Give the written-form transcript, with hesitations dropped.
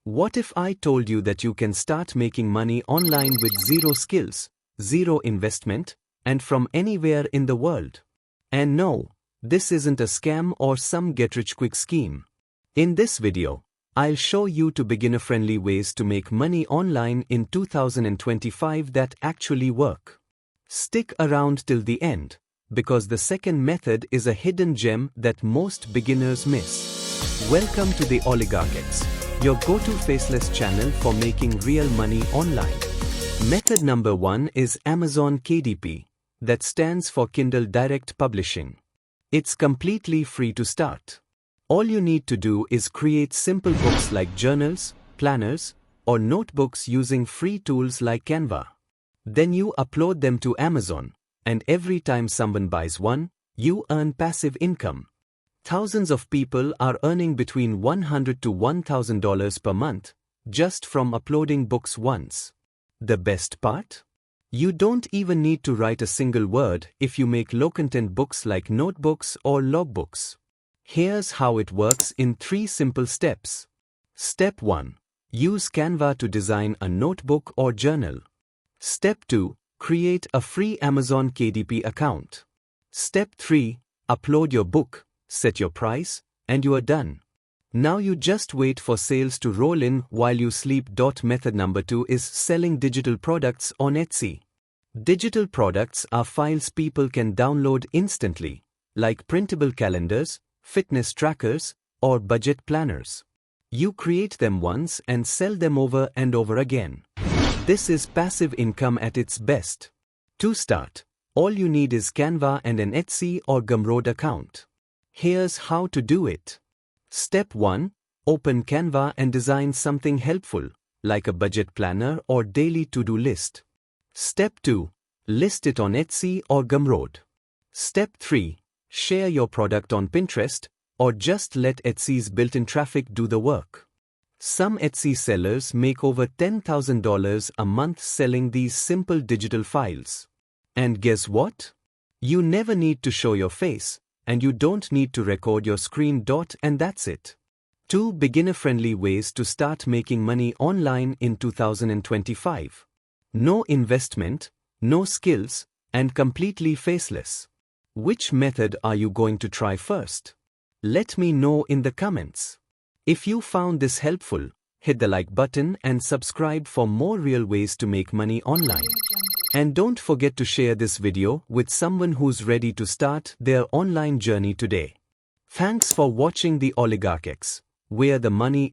What if I told you that you can start making money online with zero skills, zero investment, and from anywhere in the world? And no, this isn't a scam or some get-rich-quick scheme. In this video, I'll show you two beginner-friendly ways to make money online in 2025 that actually work. Stick around till the end, because the second method is a hidden gem that most beginners miss. Welcome to the Oligarchs, your go-to faceless channel for making real money online. Method number 1 is Amazon KDP, that stands for Kindle Direct Publishing. It's completely free to start. All you need to do is create simple books like journals, planners, or notebooks using free tools like Canva. Then you upload them to Amazon, and every time someone buys one, you earn passive income. Thousands of people are earning between $100 to $1,000 per month just from uploading books once. The best part? You don't even need to write a single word if you make low-content books like notebooks or logbooks. Here's how it works in 3 simple steps. Step 1. Use Canva to design a notebook or journal. Step 2. Create a free Amazon KDP account. Step 3. Upload your book, set your price, and you are done. Now you just wait for sales to roll in while you sleep. Method number 2 is selling digital products on Etsy. Digital products are files people can download instantly, like printable calendars, fitness trackers, or budget planners. You create them once and sell them over and over again. This is passive income at its best. To start, all you need is Canva and an Etsy or Gumroad account. Here's how to do it. Step 1. Open Canva and design something helpful, like a budget planner or daily to-do list. Step 2. List it on Etsy or Gumroad. Step 3. Share your product on Pinterest, or just let Etsy's built-in traffic do the work. Some Etsy sellers make over $10,000 a month selling these simple digital files. And guess what? You never need to show your face, and you don't need to record your screen. And that's it. 2 beginner-friendly ways to start making money online in 2025. No investment, no skills, and completely faceless. Which method are you going to try first? Let me know in the comments. If you found this helpful, hit the like button and subscribe for more real ways to make money online. And don't forget to share this video with someone who's ready to start their online journey today. Thanks for watching the Oligarchs, where the money